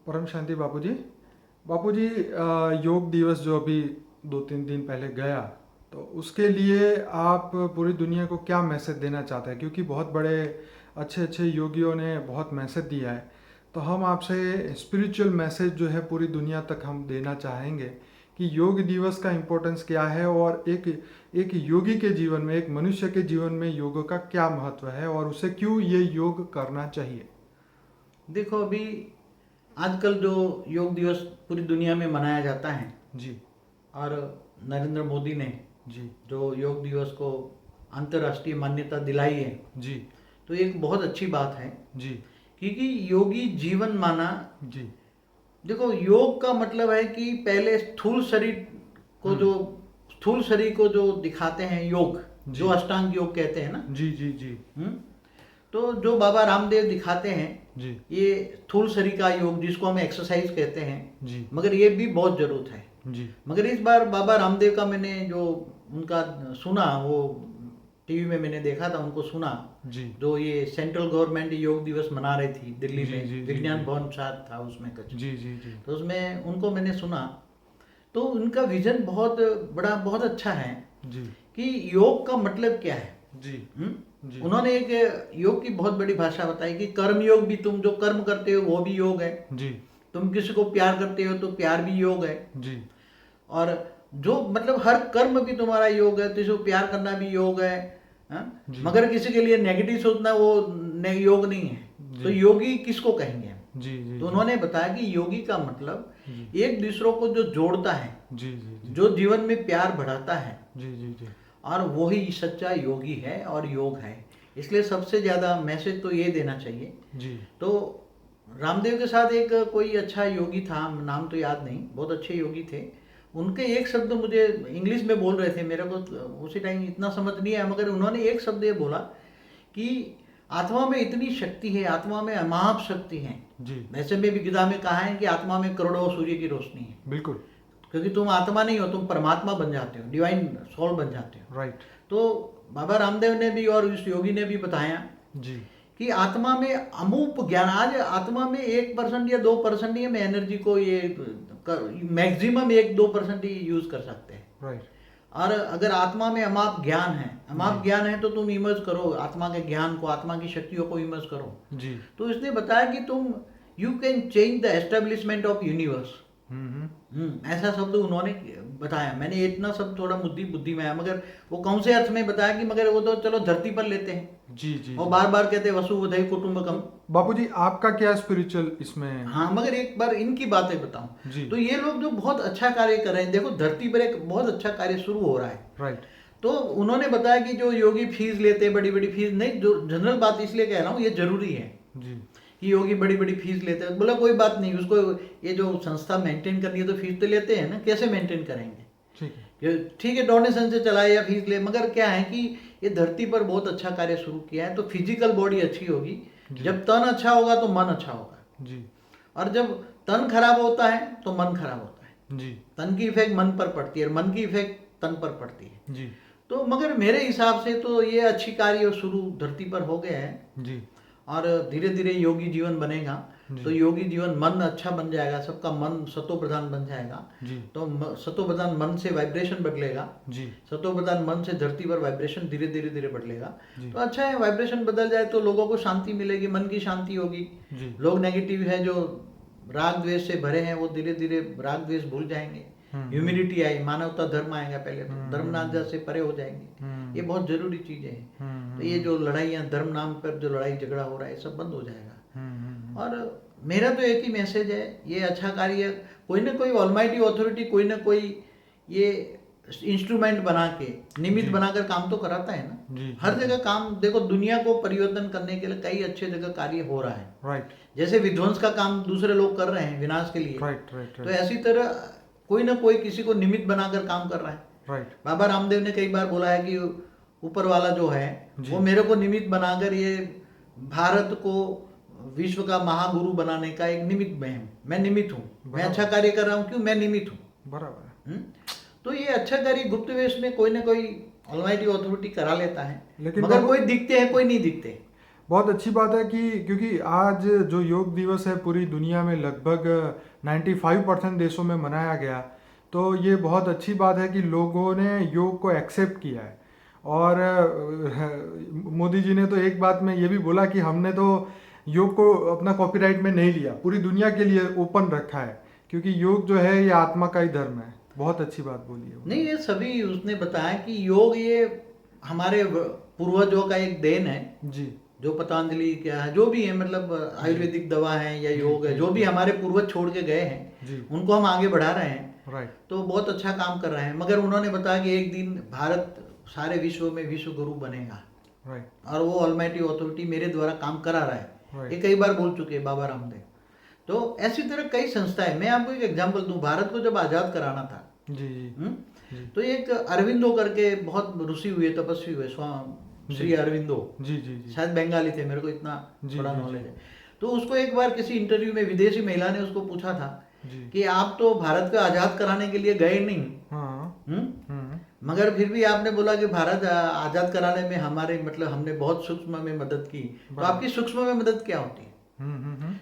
परम शांति बापूजी। बापूजी, योग दिवस जो अभी 2-3 दिन पहले गया, तो उसके लिए आप पूरी दुनिया को क्या मैसेज देना चाहते हैं? क्योंकि बहुत बड़े अच्छे अच्छे योगियों ने बहुत मैसेज दिया है, तो हम आपसे स्पिरिचुअल मैसेज जो है पूरी दुनिया तक हम देना चाहेंगे कि योग दिवस का इम्पोर्टेंस क्या है, और एक योगी के जीवन में, एक मनुष्य के जीवन में योग का क्या महत्व है और उसे क्यों ये योग करना चाहिए। देखो, अभी आजकल जो योग दिवस पूरी दुनिया में मनाया जाता है, जी और नरेंद्र मोदी ने जी जो योग दिवस को अंतर्राष्ट्रीय मान्यता दिलाई है, जी तो एक बहुत अच्छी बात है। जी क्योंकि योगी जीवन माना, जी। देखो योग का मतलब है कि पहले हम्म। स्थूल शरीर को जो दिखाते हैं योग, जी जो अष्टांग योग कहते हैं ना। जी जी जी हम्म तो जो बाबा रामदेव दिखाते हैं, जी ये स्थूल शरीर का योग जिसको हम एक्सरसाइज कहते हैं, जी मगर ये भी बहुत जरूरत है। जी मगर इस बार बाबा रामदेव का मैंने जो उनका सुना, वो टीवी में मैंने देखा था, उनको सुना। जी जो ये सेंट्रल गवर्नमेंट योग दिवस मना रही थी दिल्ली जी में, जी जी विज्ञान भवन शायद था उसमें कुछ, जी जी जी तो उसमें उनको मैंने सुना। तो उनका विजन बहुत बड़ा, बहुत अच्छा है जी कि योग का मतलब क्या है। जी जी उन्होंने एक योग की बहुत बड़ी भाषा बताई कि कर्म योग भी, तुम जो कर्म करते हो वो भी योग है। जी तुम किसी को प्यार करते हो तो प्यार भी योग है। जी और जो मतलब हर कर्म भी तुम्हारा योग है, किसी को प्यार करना भी योग है। हाँ? जी मगर किसी के लिए नेगेटिव सोचना वो योग नहीं है। तो जी योगी किसको कहेंगे हम? जी जी तो जी उन्होंने बताया कि योगी का मतलब जी एक दूसरों को जो जोड़ता है, जी जी जी जो जीवन में प्यार बढ़ाता है, जी जी जी और वही सच्चा योगी है और योग है। इसलिए सबसे ज़्यादा मैसेज तो ये देना चाहिए। जी तो रामदेव के साथ एक कोई अच्छा योगी था, नाम तो याद नहीं, बहुत अच्छे योगी थे। उनके एक शब्द मुझे इंग्लिश में बोल रहे थे, मेरे को उसी टाइम इतना समझ नहीं आया, मगर उन्होंने एक शब्द ये बोला कि आत्मा में इतनी शक्ति है, आत्मा में अमाप शक्ति है। जी वैसे में भी गीता में कहा है कि आत्मा में करोड़ों सूर्य की रोशनी है। बिल्कुल क्योंकि तुम आत्मा नहीं हो, तुम परमात्मा बन जाते हो, डिवाइन सोल बन जाते हो। राइट। तो बाबा रामदेव ने भी और इस योगी ने भी बताया जी कि आत्मा में अमूप ज्ञान, आज आत्मा में 1% या 2% ही हम एनर्जी को ये मैक्सिमम 1-2% ही यूज कर सकते हैं। राइट। और अगर आत्मा में अमाप ज्ञान है, अमाप जी ज्ञान है, तो तुम इमर्ज करो आत्मा के ज्ञान को, आत्मा की शक्तियों को इमर्ज करो। जी। तो इसने बताया कि तुम you can change the establishment of universe. ऐसा शब्द उन्होंने बताया। मैंने इतना सब थोड़ा बुद्धि बुद्धि में आया, मगर वो कौन से अर्थ में बताया कि मगर वो तो चलो धरती पर लेते हैं जी जी और जी। बार बार कहते हैं वसुवधैव कुटुंबकम। बापूजी, आपका क्या स्पिरिचुअल इसमें? हाँ, मगर एक बार इनकी बातें बताऊं, जी। तो ये लोग जो बहुत अच्छा कार्य कर रहे हैं, देखो धरती पर एक बहुत अच्छा कार्य शुरू हो रहा है। राइट। तो उन्होंने बताया कि जो योगी फीस लेते हैं, बड़ी बड़ी फीस नहीं, जो जनरल बात इसलिए कह रहा हूँ, ये जरूरी है जी कि योगी बड़ी बड़ी फीस लेते हैं। बोला कोई बात नहीं, उसको ये जो संस्था मेंटेन करनी है तो फीस तो लेते हैं ना, कैसे मेंटेन करेंगे? ठीक है। ठीक है, डोनेशन से चलाए या फीस ले, मगर क्या है कि ये धरती पर बहुत अच्छा कार्य शुरू किया है। तो फिजिकल बॉडी अच्छी होगी, जी जब तन अच्छा होगा तो मन अच्छा होगा, जी और जब तन खराब होता है तो मन खराब होता है। जी तन की इफेक्ट मन पर पड़ती है और मन की इफेक्ट तन पर पड़ती है। जी तो मगर मेरे हिसाब से तो ये अच्छी कार्य शुरू धरती पर हो गए हैं, जी और धीरे धीरे योगी जीवन बनेगा। जी तो योगी जीवन, मन अच्छा बन जाएगा, सबका मन सतो प्रधान बन जाएगा। जी तो सतो प्रधान मन से वाइब्रेशन बदलेगा, जी सतो प्रधान मन से धरती पर वाइब्रेशन धीरे धीरे धीरे बदलेगा। जी तो अच्छा है, वाइब्रेशन बदल जाए तो लोगों को शांति मिलेगी, मन की शांति होगी। जी। लोग नेगेटिव है, जो राग द्वेष से भरे हैं, वो धीरे धीरे राग द्वेष भूल जाएंगे। ह्यूमिलिटी आई, मानवता धर्म आएगा पहले, तो धर्म नाम से परे हो जाएंगे। ये बहुत जरूरी चीजें हैं। तो ये जो लड़ाइयाँ धर्म नाम पर जो लड़ाई झगड़ा हो रहा है, सब बंद हो जाएगा। और मेरा तो एक ही मैसेज है, ये अच्छा कार्य कोई ना कोई ऑलमाइटी अथॉरिटी, कोई ना कोई ये इंस्ट्रूमेंट बना के, निमित्त बनाकर काम तो कराता है ना। जी हर जगह काम, देखो दुनिया को परिवर्तन करने के लिए कई अच्छे जगह कार्य हो रहा है। राइट जैसे विध्वंस का काम दूसरे लोग कर रहे हैं विनाश के लिए, राइट राइट तो ऐसी तरह कोई ना कोई किसी को निमित्त बनाकर काम कर रहा है। राइट बाबा रामदेव ने कई बार बोला है कि ऊपर वाला जो है वो मेरे को निमित्त बनाकर ये भारत को विश्व का महागुरु बनाने का एक निमित्त में हूँ। मैं निमित्त हूँ, मैं अच्छा कार्य कर रहा हूँ, क्यों? मैं निमित्त हूँ। बराबर है। तो ये अच्छा कार्य गुप्त वेश में कोई ना कोई ऑलमाइटी अथॉरिटी करा लेता है, लेकिन मगर कोई दिखते हैं, कोई नहीं दिखते। बहुत अच्छी बात है कि क्योंकि आज जो योग दिवस है पूरी दुनिया में लगभग 95% देशों में मनाया गया, तो ये बहुत अच्छी बात है कि लोगों ने योग को एक्सेप्ट किया है। और मोदी जी ने तो एक बात में ये भी बोला कि हमने तो योग को अपना कॉपीराइट में नहीं लिया, पूरी दुनिया के लिए ओपन रखा है, क्योंकि योग जो है ये आत्मा का ही धर्म है। बहुत अच्छी बात बोली है नहीं, ये सभी उसने बताया कि योग ये हमारे पूर्वजों का एक देन है। जी जो पतंजलि क्या है, जो भी है, मतलब आयुर्वेदिक दवा है या योग है, जो भी हमारे पूर्वज छोड़ के गए हैं जी उनको हम आगे बढ़ा रहे हैं। राइट तो बहुत अच्छा काम कर रहे हैं। मगर उन्होंने बताया कि एक दिन भारत सारे विश्व में विश्व गुरु बनेगा राइट और वो ऑलमाइटी अथॉरिटी मेरे द्वारा काम करा रहा है। Right. ये कई बार बोल चुके हैं बाबा रामदेव। तो ऐसी तरह कई संस्थाएं, मैं आपको एक एग्जांपल दूं, भारत को जब आज़ाद कराना था, जी जी जी तो एक अरविंदो करके बहुत ऋषि हुए, तपस्वी हुए, श्री अरविंदो, जी जी जी शायद बंगाली थे, मेरे को इतना जी, थोड़ा जी, नॉलेज जी। है। तो उसको एक बार किसी इंटरव्यू में विदेशी महिला ने उसको पूछा था जी कि आप तो भारत को आज़ाद कराने के लिए गए नहीं, हाँ हम्म, मगर फिर भी आपने बोला कि भारत आज़ाद कराने में हमारे, मतलब हमने बहुत सूक्ष्म में मदद की, तो आपकी सूक्ष्म में मदद क्या होती है?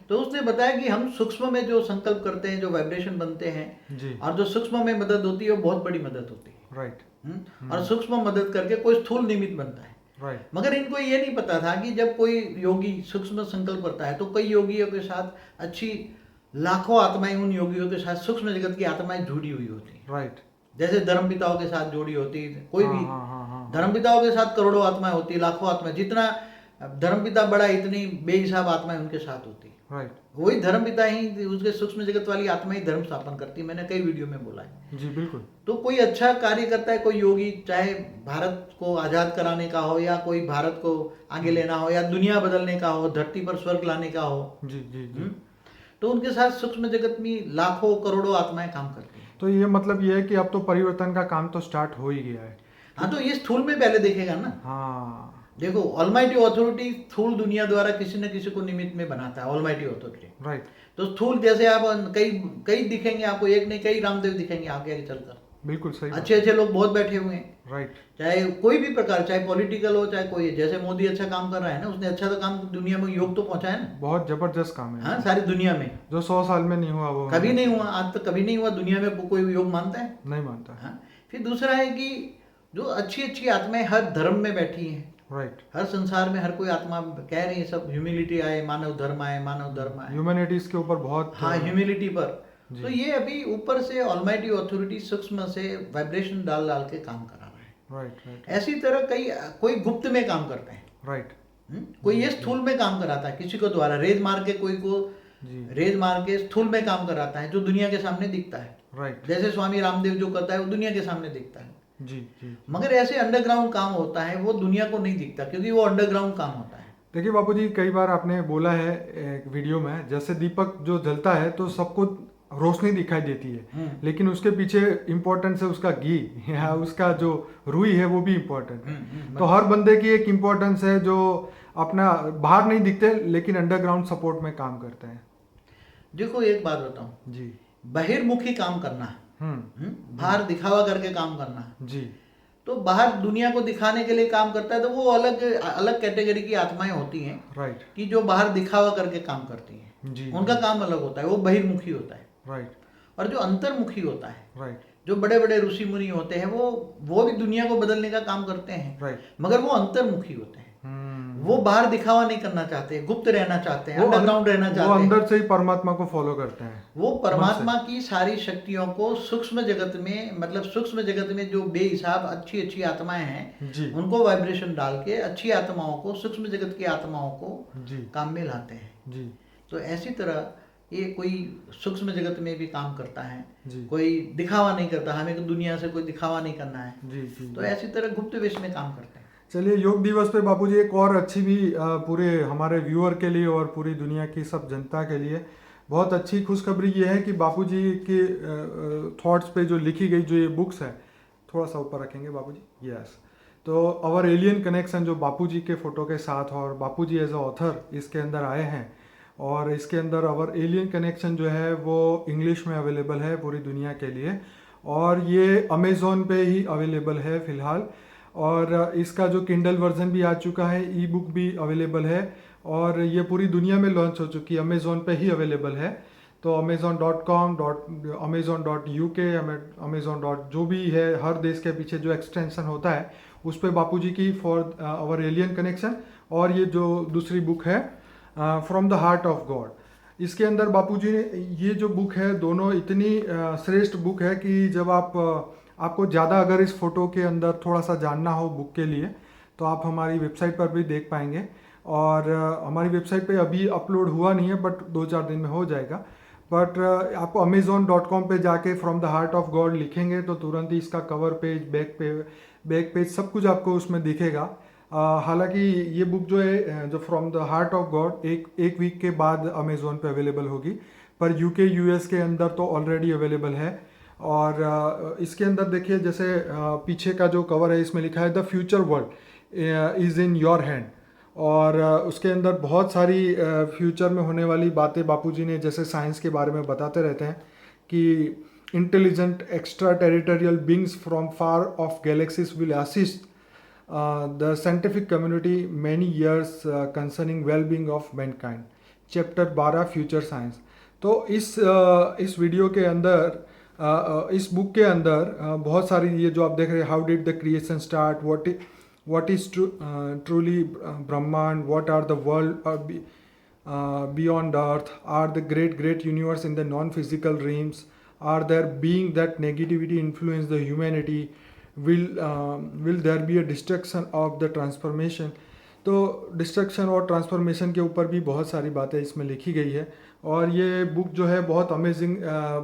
तो उसने बताया कि हम सूक्ष्म में जो संकल्प करते हैं, जो वाइब्रेशन बनते हैं, जी और जो सूक्ष्म में मदद होती है वो बहुत बड़ी मदद होती है। राइट और सूक्ष्म मदद करके कोई स्थूल निमित्त बनता है। राइट मगर इनको ये नहीं पता था कि जब कोई योगी सूक्ष्म संकल्प करता है तो कई योगियों के साथ अच्छी लाखों आत्माएं, उन योगियों के साथ सूक्ष्म जगत की आत्माएं जुड़ी हुई होती हैं। राइट जैसे धर्मपिताओं के साथ जोड़ी होती है, कोई भी हाँ हाँ हाँ धर्मपिताओं के साथ करोड़ों आत्माएं होती है, लाखों आत्माएं, जितना धर्मपिता बड़ा इतनी बेहिसाब आत्माएं उनके साथ होती है। राइट वही धर्मपिता ही, उसके सूक्ष्म जगत वाली आत्मा ही धर्म स्थापन करती है। मैंने कई वीडियो में बोला है। जी बिल्कुल तो कोई अच्छा कार्य करता है, कोई योगी, चाहे भारत को आज़ाद कराने का हो, या कोई भारत को आगे लेना हो, या दुनिया बदलने का हो, धरती पर स्वर्ग लाने का हो, जी जी जी तो उनके साथ सूक्ष्म जगत में लाखों करोड़ों आत्माएं काम करती हैं। तो ये मतलब ये है कि अब तो परिवर्तन का काम तो स्टार्ट हो ही गया है। हाँ, तो ये स्थूल में पहले देखेगा ना। हाँ देखो, ऑलमाइटी अथॉरिटी स्थूल दुनिया द्वारा किसी न किसी को निमित्त में बनाता है, ऑलमाइटी अथॉरिटी। राइट तो स्थूल जैसे आप कई कई दिखेंगे आपको, एक नहीं कई रामदेव दिखेंगे आगे आगे चलकर। बिल्कुल सही अच्छे अच्छे लोग बहुत बैठे हुए हैं, राइट चाहे कोई भी प्रकार, चाहे पॉलिटिकल हो, चाहे कोई, जैसे मोदी अच्छा काम कर रहा है ना, उसने अच्छा तो काम दुनिया में योग तो पहुंचा है ना। बहुत जबरदस्त काम है। हाँ, सारी दुनिया में जो 100 साल में नहीं हुआ वो कभी नहीं हुआ, आज तक कभी नहीं हुआ। दुनिया में कोई योग मानता है? नहीं मानता। हाँ। फिर दूसरा है कि जो अच्छी अच्छी आत्माएं हर धर्म में बैठी हैं, राइट हर संसार में हर कोई आत्मा कह रही है, सब ह्यूमिलिटी आए, मानव धर्म आए, मानव धर्म आए। ह्यूमैनिटीज के ऊपर बहुत हाँ, ह्यूमिलिटी पर। जी। तो ये अभी ऊपर से ऑलमाइटी अथॉरिटी सूक्ष्म से वाइब्रेशन डाल डाल के काम करा रहा है। राइट राइट ऐसी तरह कोई गुप्त में काम करते हैं, राइट कोई ये स्थूल में काम कराता है, किसी को द्वारा रेज मार के, कोई को जी रेज मार के स्थूल में काम कराता है, जो दुनिया के सामने दिखता है। राइट जैसे स्वामी रामदेव जो करता है वो दुनिया के सामने दिखता है। जी जी मगर ऐसे अंडरग्राउंड काम होता है, वो दुनिया को नहीं दिखता, क्योंकि वो अंडरग्राउंड काम होता है। देखिए बापूजी, कई बार आपने बोला है एक वीडियो में, जैसे दीपक जो जलता है तो सबको रोशनी दिखाई देती है, लेकिन उसके पीछे इम्पोर्टेंस है उसका घी या उसका जो रुई है वो भी इम्पोर्टेंट है। तो हर बंदे की एक इम्पोर्टेंस है जो अपना बाहर नहीं दिखते लेकिन अंडरग्राउंड सपोर्ट में काम करते हैं। देखो, एक बात बताऊं, जी बहिर्मुखी काम करना, बाहर दिखावा करके काम करना, जी तो बाहर दुनिया को दिखाने के लिए काम करता है, तो वो अलग अलग कैटेगरी की आत्माएं होती हैं राइट कि जो बाहर दिखावा करके काम करती हैं। जी उनका काम अलग होता है, वो बहिर्मुखी होता है। राइट और जो अंतर्मुखी होता है, राइट जो बड़े बड़े ऋषि मुनि होते हैं, वो भी दुनिया को बदलने का काम करते हैं, राइट मगर वो अंतर्मुखी होते हैं। वो बाहर दिखावा नहीं करना चाहते, गुप्त रहना चाहते हैं, अंडरग्राउंड रहना चाहते हैं। वो अंदर से ही परमात्मा को फॉलो करते हैं। वो परमात्मा की सारी शक्तियों को सूक्ष्म जगत में, मतलब सूक्ष्म जगत में जो बेहिसाब अच्छी अच्छी आत्माएं हैं, जी उनको वाइब्रेशन डाल के अच्छी आत्माओं को, सूक्ष्म जगत की आत्माओं को जी काम में लाते हैं। जी तो ऐसी तरह ये कोई सूक्ष्म जगत में भी काम करता है, जी कोई दिखावा नहीं करता, हमें तो दुनिया से कोई दिखावा नहीं करना है। जी जी तो ऐसी तरह गुप्त वेश में काम करते हैं। चलिए, योग दिवस पे बापूजी एक और अच्छी भी पूरे हमारे व्यूअर के लिए और पूरी दुनिया की सब जनता के लिए बहुत अच्छी खुशखबरी ये है कि बापूजी के थॉट्स पे जो लिखी गई जो ये बुक्स है, थोड़ा सा ऊपर रखेंगे बापूजी, यस। तो अवर एलियन कनेक्शन जो बापूजी के फ़ोटो के साथ, और बापूजी एज अ ऑथर इसके अंदर आए हैं, और इसके अंदर अवर एलियन कनेक्शन जो है वो इंग्लिश में अवेलेबल है पूरी दुनिया के लिए, और ये अमेज़ॉन पे ही अवेलेबल है फ़िलहाल। और इसका जो किंडल वर्जन भी आ चुका है, ई बुक भी अवेलेबल है और ये पूरी दुनिया में लॉन्च हो चुकी है, अमेज़ोन पे ही अवेलेबल है। तो amazon.com, amazon.uk, amazon. जो भी है, हर देश के पीछे जो एक्सटेंशन होता है उस पे बापूजी की फॉर आवर एलियन कनेक्शन, और ये जो दूसरी बुक है from the heart of God, इसके अंदर बापूजी ने ये जो बुक है, दोनों इतनी श्रेष्ठ बुक है कि जब आपको ज़्यादा अगर इस फोटो के अंदर थोड़ा सा जानना हो बुक के लिए तो आप हमारी वेबसाइट पर भी देख पाएंगे। और हमारी वेबसाइट पे अभी अपलोड हुआ नहीं है, बट 2-4 दिन में हो जाएगा। बट आपको amazon.com पे जाके from the heart of God लिखेंगे तो तुरंत ही इसका कवर पेज, बैक पेज सब कुछ आपको उसमें दिखेगा। हालांकि ये बुक जो है, जो from the heart of God, एक वीक के बाद अमेज़ोन पे अवेलेबल होगी, पर यूके यूएस के अंदर तो ऑलरेडी अवेलेबल है। और इसके अंदर देखिए, जैसे पीछे का जो कवर है इसमें लिखा है the future world is in your hand, और उसके अंदर बहुत सारी फ्यूचर में होने वाली बातें बापूजी ने जैसे साइंस के बारे में बताते रहते हैं कि intelligent extra territorial beings from far of galaxies will assist the scientific community many years concerning well being of Mankind, chapter 12 future science. तो इस वीडियो के अंदर इस बुक के अंदर बहुत सारी, ये जो आप देख रहे हैं, how did the creation start, what is truly Brahman, what are the world beyond earth, are the great universe in the non-physical realms, are there being that negativity influence the humanity, will there be a destruction of the transformation। तो destruction और transformation के ऊपर भी बहुत सारी बातें इसमें लिखी गई है, और ये बुक जो है बहुत अमेजिंग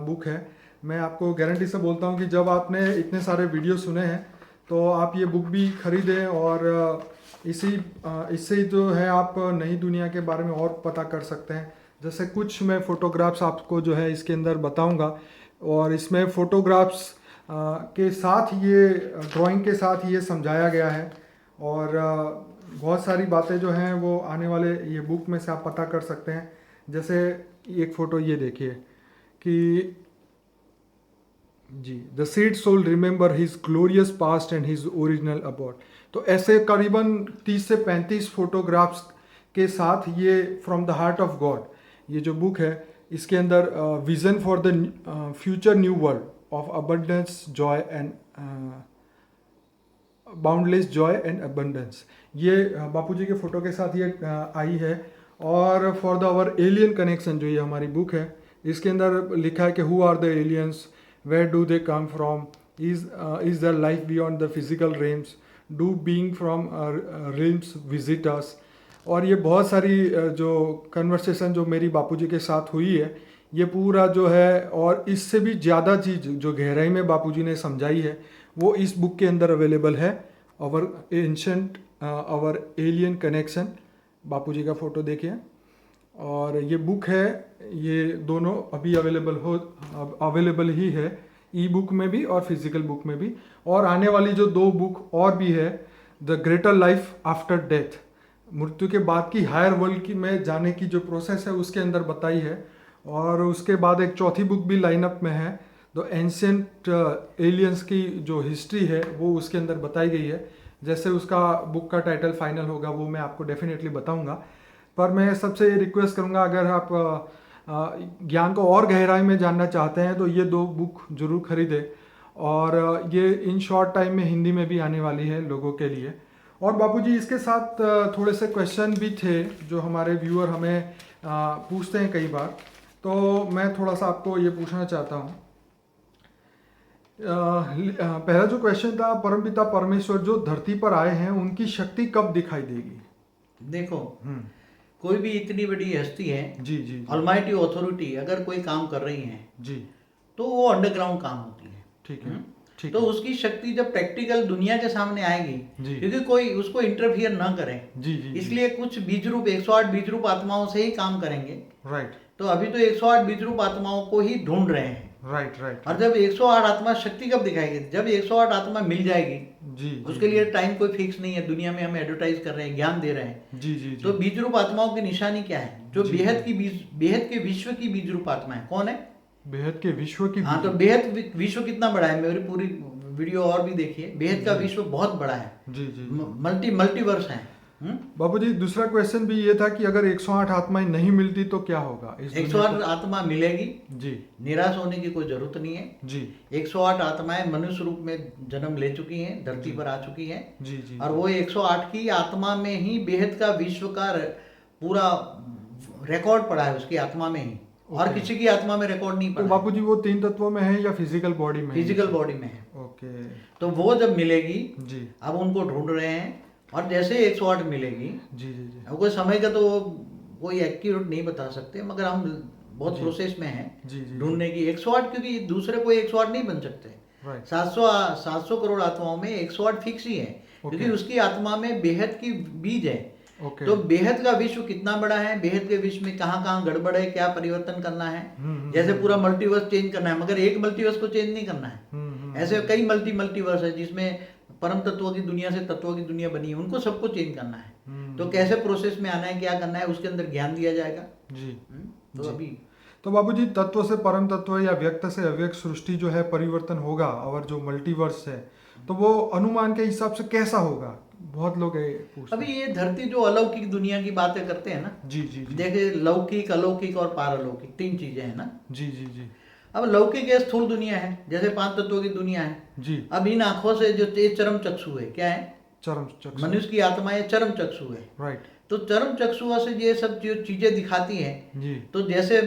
बुक है। मैं आपको गारंटी से बोलता हूँ कि जब आपने इतने सारे वीडियो सुने हैं तो आप ये बुक भी खरीदें, और इससे जो है आप नई दुनिया के बारे में और पता कर सकते हैं। जैसे कुछ मैं फ़ोटोग्राफ्स आपको जो है इसके अंदर बताऊंगा, और इसमें फ़ोटोग्राफ्स के साथ ये ड्राइंग के साथ ये समझाया गया है, और बहुत सारी बातें जो हैं वो आने वाले ये बुक में से आप पता कर सकते हैं। जैसे एक फ़ोटो ये देखिए कि जी, the seed soul remember his glorious past and his original abode. तो ऐसे करीबन 30 से 35 फोटोग्राफ्स के साथ ये from the heart of God, ये जो बुक है, इसके अंदर vision for the future new world of abundance Joy and boundless Joy and abundance, ये बापूजी के फोटो के साथ ये आई है। और for the our alien connection, जो ये हमारी बुक है, इसके अंदर लिखा है कि who are the aliens, where do they come from, is there life beyond the physical realms, do being from realms visit us। और ये बहुत सारी जो कन्वर्सेशन जो मेरी बापूजी के साथ हुई है, ये पूरा जो है और इससे भी ज़्यादा चीज़ जो गहराई में बापूजी ने समझाई है वो इस बुक के अंदर अवेलेबल है। Our ancient our alien connection, Bapuji का फ़ोटो देखिए, और ये बुक है, ये दोनों अभी अवेलेबल ही है, ई बुक में भी और फिजिकल बुक में भी। और आने वाली जो 2 बुक और भी है, the greater life after death, मृत्यु के बाद की हायर वर्ल्ड की में जाने की जो प्रोसेस है उसके अंदर बताई है। और उसके बाद एक चौथी बुक भी लाइनअप में है, द एंशिएंट एलियंस की जो हिस्ट्री है वो उसके अंदर बताई गई है। जैसे उसका बुक का टाइटल फाइनल होगा वो मैं आपको डेफिनेटली बताऊंगा। पर मैं सबसे रिक्वेस्ट करूंगा, अगर आप ज्ञान को और गहराई में जानना चाहते हैं तो ये 2 बुक जरूर खरीदें, और ये इन शॉर्ट टाइम में हिंदी में भी आने वाली है लोगों के लिए। और बापूजी इसके साथ थोड़े से क्वेश्चन भी थे जो हमारे व्यूअर हमें पूछते हैं कई बार, तो मैं थोड़ा सा आपको ये पूछना चाहता हूँ। पहला जो क्वेश्चन था, परमपिता परमेश्वर जो धरती पर आए हैं उनकी शक्ति कब दिखाई देगी? देखो, कोई भी इतनी बड़ी हस्ती है, जी जी, ऑलमाइटी ऑथोरिटी अगर कोई काम कर रही है जी, तो वो अंडरग्राउंड काम होती है। ठीक है, ठीक तो है, उसकी शक्ति जब प्रैक्टिकल दुनिया के सामने आएगी, जी, क्योंकि कोई उसको इंटरफियर ना करे, जी जी, इसलिए कुछ बीज रूप 108 बीज रूप आत्माओं से ही काम करेंगे। राइट, तो अभी तो 108 बीज रूप आत्माओं को ही ढूंढ रहे हैं। राइट राइट, और जब 108 आत्मा शक्ति कब दिखाएगी? जब 108 आत्मा मिल जाएगी। जी, उसके लिए टाइम कोई फिक्स नहीं है, दुनिया में हम एडवर्टाइज कर रहे हैं, ज्ञान दे रहे हैं। जी जी, तो बीज रूप आत्माओं की निशानी क्या है? जो बेहद के विश्व की बीज रूप आत्मा है। कौन है? बेहद के विश्व की, हाँ, तो बेहद विश्व कितना बड़ा है? मेरी पूरी वीडियो और भी देखिए। बेहद का विश्व बहुत बड़ा है, जी जी मल्टीवर्स है। बाबूजी, दूसरा क्वेश्चन भी ये था कि अगर 108 आत्माएं नहीं मिलती तो क्या होगा इस दुनिया 108 आत्मा मिलेगी जी निराश होने की कोई जरूरत नहीं है। जी 108 आत्माएं मनुष्य रूप में जन्म ले चुकी हैं, धरती पर आ चुकी हैं। जी जी और वो 108 की आत्मा में ही बेहद का विश्व का पूरा रिकॉर्ड पड़ा है, उसकी आत्मा में ही, और किसी की आत्मा में रिकॉर्ड नहीं तो पड़ा। बापूजी वो 3 तत्वों में है या फिजिकल बॉडी में है? फिजिकल बॉडी में है। ओके तो वो जब मिलेगी, जी अब उनको ढूंढ रहे हैं, और जैसे 108 मिलेगी, जी जी जी अब कोई समय का तो कोई एक्यूरेट नहीं बता सकते, मगर हम बहुत प्रोसेस में हैं जी जी ढूंढने की 108, क्योंकि दूसरे कोई 108 नहीं बन सकते। राइट 700 करोड़ आत्माओं में 108 फिक्स ही है, क्योंकि उसकी आत्मा में बेहद की बीज है। ओके तो बेहद का विश्व कितना बड़ा है, बेहद के विश्व में कहाँ कहाँ गड़बड़ है, क्या परिवर्तन करना है, जैसे पूरा मल्टीवर्स चेंज करना है, मगर एक मल्टीवर्स को चेंज नहीं करना है। ऐसे कई मल्टीवर्स है जिसमें परम तत्वों की दुनिया से तत्वों की दुनिया बनी है, उनको सबको चेंज करना है। तो कैसे प्रोसेस में आना है, क्या करना है, उसके अंदर ज्ञान दिया जाएगा जी तो अभी तो बाबूजी, तत्व से परम तत्व या व्यक्त से अव्यक्त सृष्टि जो है परिवर्तन होगा, और जो मल्टीवर्स है तो वो अनुमान के हिसाब से कैसा होगा? बहुत लोग पूछते अभी ये धरती जो अलौकिक दुनिया की बातें करते हैं ना, जी जी जी देखिए लौकिक, अलौकिक और पारलौकिक 3 चीजें हैं ना। जी जी जी अब लौकिक है स्थूल दुनिया है, जैसे 5 तत्वों की दुनिया है। जी अब इन आंखों से जो ये चरम चक्षु है, क्या है, चरम चक्षु मनुष्य की आत्मा ये चरम चक्षु है। राइट तो चरम चक्षुओं से ये सब जो चीजें दिखाती हैं, जी तो जैसे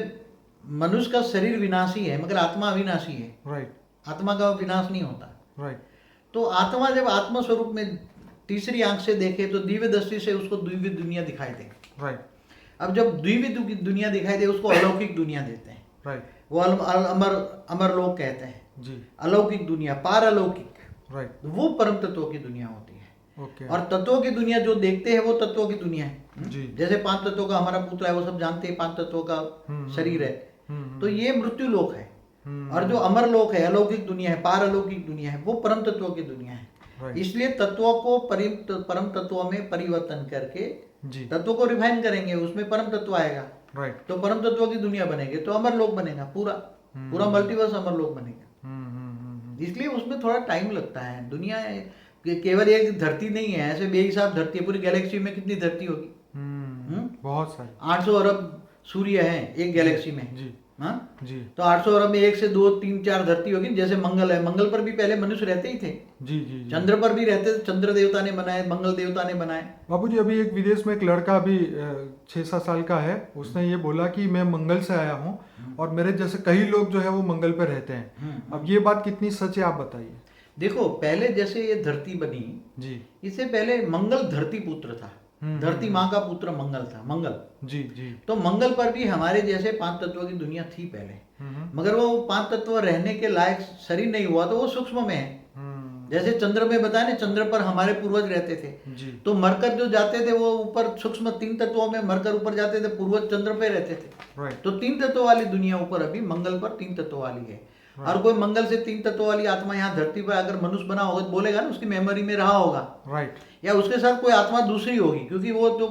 मनुष्य का शरीर विनाशी है मगर आत्मा अविनाशी है, राइट आत्मा का विनाश नहीं होता। राइट तो आत्मा जब आत्मा स्वरूप में तीसरी आंख से देखे तो दिव्य दृष्टि से उसको दिव्य दुनिया दिखाई दे। राइट अब जब दिव्य दुनिया दिखाई दे उसको अलौकिक दुनिया देते हैं, राइट वो अमर लोक कहते हैं। जी अलौकिक दुनिया, पारलौकिक, राइट वो परम तत्वों की दुनिया होती है। ओके और तत्वों की दुनिया जो देखते हैं वो तत्वों की दुनिया है। जी जैसे 5 तत्वों का हमारा पुत्र है, वो सब जानते हैं 5 तत्वों का शरीर है, तो ये मृत्यु लोक है। और जो अमर लोक है, अलौकिक दुनिया है, पारलौकिक दुनिया है, वो परम तत्वों की दुनिया है। इसलिए तत्वों को परम तत्वों में परिवर्तन करके जी तत्वों को रिफाइन करेंगे, उसमें परम तत्व आएगा, राइट तो परम तत्वों की दुनिया बनेगी, तो अमर लोक बनेगा, पूरा मल्टीवर्स अमर लोक बनेगा। इसलिए उसमें थोड़ा टाइम लगता है। दुनिया केवल एक धरती नहीं है, ऐसे बेहिसाब धरती है। पूरी गैलेक्सी में कितनी धरती होगी? बहुत सारे 800 अरब सूर्य हैं एक गैलेक्सी में। जी हाँ जी तो 800 अरब में 1 से 2 3 4 धरती होगी। जैसे मंगल है, मंगल पर भी पहले मनुष्य रहते ही थे, जी जी जी चंद्र पर भी रहते थे, चंद्र देवता ने बनाए, मंगल देवता ने बनाए। बाबूजी, अभी एक विदेश में एक लड़का अभी 6-7 साल का है, उसने ये बोला कि मैं मंगल से आया हूँ और मेरे जैसे कई लोग जो है वो मंगल पे रहते हैं। अब ये बात कितनी सच है, आप बताइए। देखो, पहले जैसे ये धरती बनी, जी इससे पहले मंगल धरती पुत्र था, धरती माँ का पुत्र मंगल था, मंगल। जी जी तो मंगल पर भी हमारे जैसे 5 तत्वों की दुनिया थी पहले, मगर वो 5 तत्व रहने के लायक शरीर नहीं हुआ, तो वो सूक्ष्म में है। जैसे चंद्र में बताया ना, चंद्र पर हमारे पूर्वज रहते थे, जी तो मरकर जो जाते थे वो ऊपर सूक्ष्म 3 तत्वों में मरकर ऊपर जाते थे, पूर्वज चंद्र पे रहते थे। राइट तो 3 तत्वों वाली दुनिया ऊपर अभी मंगल पर 3 तत्वों वाली है। और कोई मंगल से 3 तत्वों वाली आत्मा यहाँ धरती पर अगर मनुष्य बना होगा तो बोलेगा ना, उसकी मेमोरी में रहा होगा, राइट या उसके साथ कोई आत्मा दूसरी होगी, क्योंकि वो तो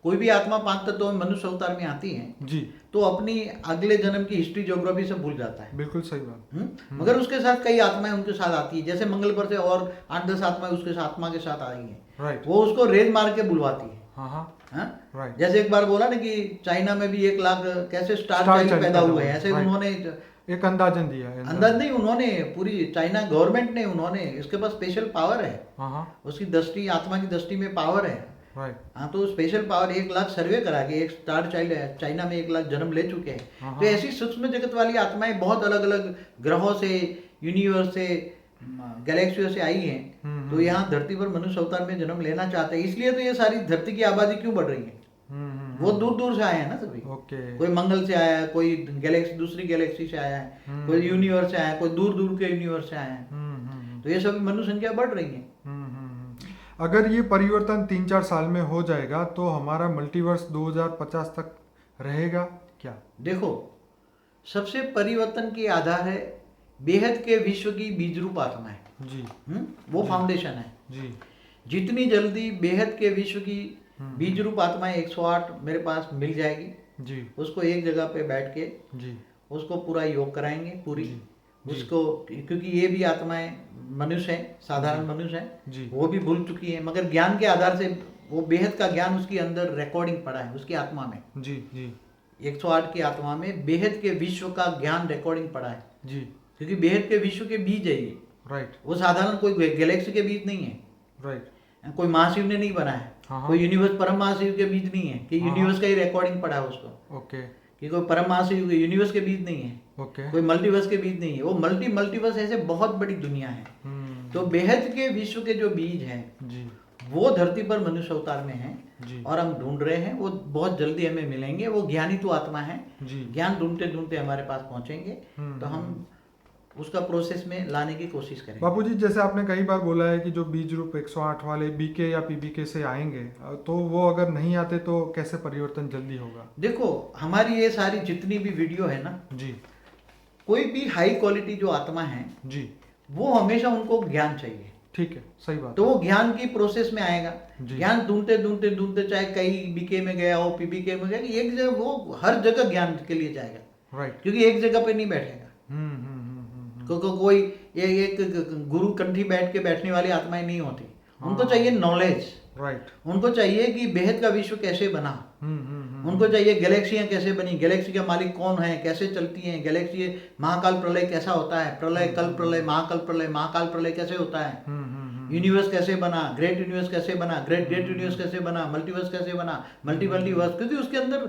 कोई भी आत्मा 5 तत्वों में मनुष्य अवतार में आती है जी तो अपनी अगले जन्म की हिस्ट्री ज्योग्राफी से भूल जाता है। बिल्कुल सही बात। मगर उसके साथ कई आत्माएं उनके साथ आती है, जैसे मंगल पर से और 8-10 आत्माएं उसके आत्मा के साथ आई हैं, राइट वो उसको रेज मार के बुलवाती है। हाँ राइट जैसे एक बार बोला ना कि चाइना में भी 1 लाख कैसे स्टार चाइल्ड पैदा हुए हैं, ऐसे उन्होंने एक अंदाजन दिया है। अंदाज नहीं, उन्होंने पूरी चाइना गवर्नमेंट ने, उन्होंने, इसके पास स्पेशल पावर है, हाँ उसकी दृष्टि, आत्मा की दृष्टि में पावर है। राइट हाँ, तो स्पेशल पावर 1 लाख सर्वे करा के, एक स्टार चाइल्ड है चाइना में 1 लाख जन्म ले चुके हैं। तो ऐसी सूक्ष्म जगत वाली आत्माएं बहुत अलग अलग ग्रहों से, यूनिवर्स से, गैलेक्सियों से आई हैं। तो यहाँ धरती पर मनुष्य अवतार में जन्म लेना चाहते हैं, इसलिए तो ये सारी धरती की आबादी क्यों बढ़ रही है। वो दूर दूर से आए हैं ना सभी। ओके कोई मंगल से आया है, कोई गैलेक्सी, दूसरी गैलेक्सी से आया है, कोई यूनिवर्स से आया है, कोई दूर दूर के यूनिवर्स से आया है। तो ये सभी मनुष्य संख्या बढ़ रही है। अगर ये परिवर्तन 3-4 साल में हो जाएगा तो हमारा मल्टीवर्स 2050 तक रहेगा क्या? देखो, सबसे परिवर्तन की आधार है बेहद के विश्व की बीज रूप आत्मा है जी वो फाउंडेशन है जी जितनी जल्दी बेहद के विश्व की बीज रूप आत्माएं 108 मेरे पास मिल जाएगी, जी उसको एक जगह पे बैठ के जी उसको पूरा योग कराएंगे, पूरी उसको, क्योंकि ये भी आत्माएं मनुष्य है, साधारण मनुष्य है, जी वो भी भूल चुकी है, मगर ज्ञान के आधार से वो बेहद का ज्ञान उसके अंदर रिकॉर्डिंग पड़ा है, उसकी आत्मा में। जी जी 108 की आत्मा में बेहद के विश्व का ज्ञान रिकॉर्डिंग पड़ा है, जी क्योंकि बेहद के विश्व के बीज है ये। राइट वो साधारण कोई गैलेक्सी के बीज नहीं है, राइट कोई महाशिव ने नहीं बनाया, हाँ, कोई यूनिवर्स परम महाशिव के बीज नहीं है कि हाँ, यूनिवर्स का ही रिकॉर्डिंग पड़ा है उसको, ओके कि कोई परम महाशिव यूनिवर्स के बीज नहीं है, ओके कोई मल्टीवर्स के बीज नहीं है। वो मल्टीवर्स ऐसे बहुत बड़ी दुनिया है। तो बेहद के विश्व के जो बीज हैं जी वो धरती पर मनुष्य अवतार में हैं, जी और हम ढूंढ रहे हैं, वो बहुत जल्दी हमें मिलेंगे। वो ज्ञानी तो आत्मा है, जी ज्ञान ढूंढते ढूंढते हमारे पास पहुंचेंगे, तो हम उसका प्रोसेस में लाने की कोशिश करेंगे। बापूजी, जैसे आपने कई बार बोला है कि जो बीज रूप 108 वाले बीके या पीबीके से आएंगे, तो वो अगर नहीं आते तो कैसे परिवर्तन जल्दी होगा? देखो, हमारी ये सारी जितनी भी वीडियो है ना जी कोई भी हाई क्वालिटी जो आत्मा है जी वो हमेशा उनको ज्ञान चाहिए, ठीक है, सही बात तो वो ज्ञान की प्रोसेस में आएगा। जी। ज्ञान ढूंढते ढूंढते ढूंढते, चाहे कई बीके में गया हो, पीबीके में गया, एक जगह वो हर जगह ज्ञान के लिए जाएगा, राइट क्योंकि एक जगह पे नहीं बैठेगा। कोई एक गुरु कंठी बैठ के बैठने वाली आत्माएं नहीं होती, उनको चाहिए नॉलेज, राइट उनको चाहिए कि बेहद का विश्व कैसे बना, उनको चाहिए गैलेक्सियां कैसे बनी, गैलेक्सी का मालिक कौन है, कैसे चलती हैं गैलेक्सी, महाकाल प्रलय कैसा होता है, प्रलय कल प्रलय महाकाल प्रलय कैसे होता है, यूनिवर्स कैसे बना, ग्रेट यूनिवर्स कैसे बना, ग्रेट यूनिवर्स कैसे बना, मल्टीवर्स कैसे बना, मल्टीवर्स, क्योंकि उसके अंदर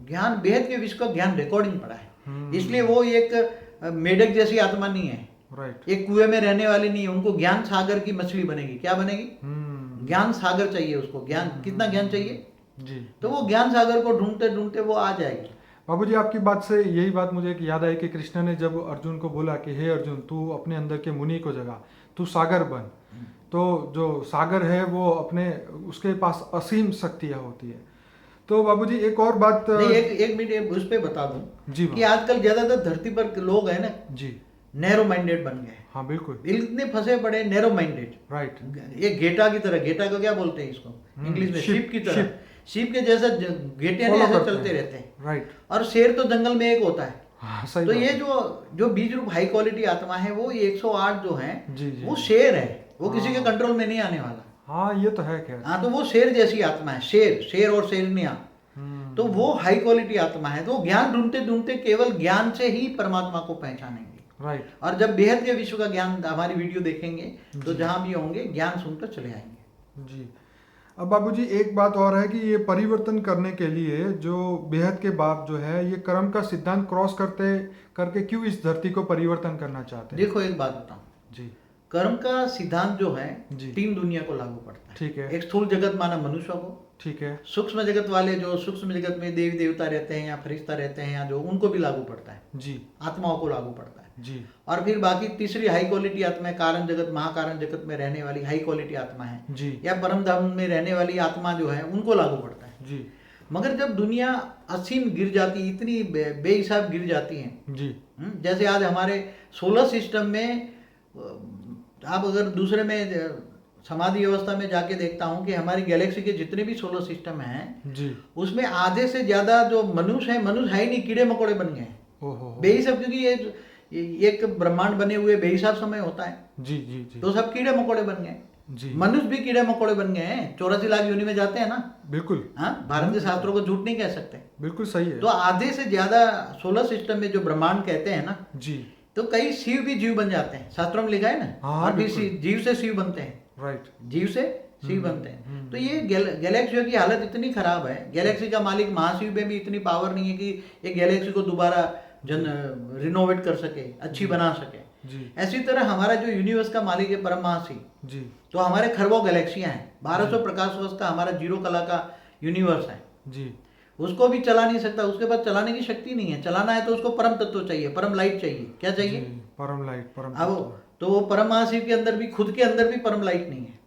ज्ञान, बेहद के विश्व का ज्ञान रिकॉर्डिंग पड़ा है। इसलिए वो एक मेढक जैसी आत्मा नहीं है, राइट एक कुएं में रहने वाली नहीं है, उनको ज्ञान सागर की मछली बनेगी। क्या बनेगी? ज्ञान सागर चाहिए उसको। ज्ञान, कितना ज्ञान चाहिए जी। तो वो ज्ञान सागर को ढूंढते ढूंढते वो आ जाएगी। बाबूजी, आपकी बात से यही बात मुझे एक याद आई कि कृष्ण ने जब अर्जुन को बोला कि हे अर्जुन, तू अपने अंदर के मुनि को जगा, तू सागर बन, तो जो सागर है वो अपने, उसके पास असीम शक्तियाँ होती है। तो बाबूजी एक और बात नहीं, एक मिनट उस पर बता दूं जी कि आजकल ज्यादातर धरती पर लोग है ना जी, नैरो माइंडेड बन गए। हाँ बिल्कुल, इतने फंसे पड़े नैरो माइंडेड, राइट, ये गेटा की तरह, गेटा को क्या बोलते हैं इसको इंग्लिश में, शिप की तरह, शिप के जैसा गेटे Follow ऐसे करते चलते हैं। रहते हैं। राइट, और शेर तो जंगल में एक होता है। हाँ सही तो बात ये है। जो बीज रूप हाई क्वालिटी आत्मा है, वो 108 जो है जी जी, वो शेर है, वो किसी के कंट्रोल में नहीं आने वाला। हाँ ये तो है खैर। हाँ, तो वो शेर जैसी आत्मा है, शेर और शेरनिया। तो वो हाई क्वालिटी आत्मा है, तो ज्ञान ढूंढते ढूंढते केवल ज्ञान से ही परमात्मा को पहचानेंगे। राइट, और जब बेहद के विश्व का ज्ञान हमारी वीडियो देखेंगे तो जहां भी होंगे ज्ञान सुनकर चले आएंगे। जी। अब बाबूजी एक बात और है कि ये परिवर्तन करने के लिए जो बेहद के बाप जो है, ये कर्म का सिद्धांत क्रॉस करके क्यों इस धरती को परिवर्तन करना चाहते हैं? देखो, एक बात बताऊं जी कर्म का सिद्धांत जो है जी। 3 दुनिया को लागू पड़ता है। ठीक है, एक स्थूल जगत माना मनुष्य को, ठीक है, सूक्ष्म जगत वाले जो सूक्ष्म जगत में देवी देवता रहते हैं या फरिश्ता रहते हैं या जो, उनको भी लागू पड़ता है, जी आत्माओं को लागू पड़ता है। जी, और फिर बाकी तीसरी हाई क्वालिटी आत्मा है, कारण जगत महाकारण जगत में रहने वाली हाई क्वालिटी आत्मा है, जी या परम धाम में रहने वाली आत्मा जो है उनको लागू पड़ता है। जी मगर जब दुनिया असीम गिर जाती, इतनी बेहिसाब गिर जाती है, जी, जैसे आज हमारे सोलर सिस्टम में, आप अगर दूसरे में समाधि अवस्था में जाके देखता हूँ कि हमारी गैलेक्सी के जितने भी सोलर सिस्टम हैं जी, उसमें आधे से ज्यादा जो मनुष्य है ही नहीं, कीड़े मकोड़े बन गए हैं। ओहो, बेहिसाब, क्योंकि ये एक ब्रह्मांड बने हुए बेहिसाब समय होता है, जी जी जी, तो सब कीड़े मकोड़े बन गए। जी मनुष्य भी कीड़े मकोड़े बन गए हैं, 84 लाख योनि में जाते हैं ना। बिल्कुल, हाँ, भारतीय शास्त्रों को झूठ नहीं कह सकते। बिल्कुल सही है। तो आधे से ज्यादा सोलर सिस्टम में जो ब्रह्मांड कहते हैं ना, जी, तो कई शिव भी जीव बन जाते हैं, शास्त्रों में लिखा है ना। हाँ, और भी बिल्कुल। जीव से शिव बनते हैं, राइट, जीव से शिव बनते हैं। तो ये गैलेक्सी की हालत इतनी खराब है, गैलेक्सी का मालिक महाशिव में भी इतनी पावर नहीं है कि एक गैलेक्सी को दोबारा रिनोवेट कर सके, अच्छी बना सके। जी ऐसी तरह हमारा जो यूनिवर्स का मालिक है परम महाशिव, जी, तो हमारे खरबों गैलेक्सियां हैं, 1200 प्रकाश वर्ष का हमारा जीरो कला का यूनिवर्स है। जी, उसको भी चला नहीं सकता, उसके पास चलाने की शक्ति नहीं है। चलाना है तो उसको परम तत्व चाहिए, परम लाइट चाहिए। क्या चाहिए? जी, परम लाइट, परम अब तत्व। तो वो परम महाशिव के अंदर भी, खुद के अंदर भी परम लाइट नहीं है।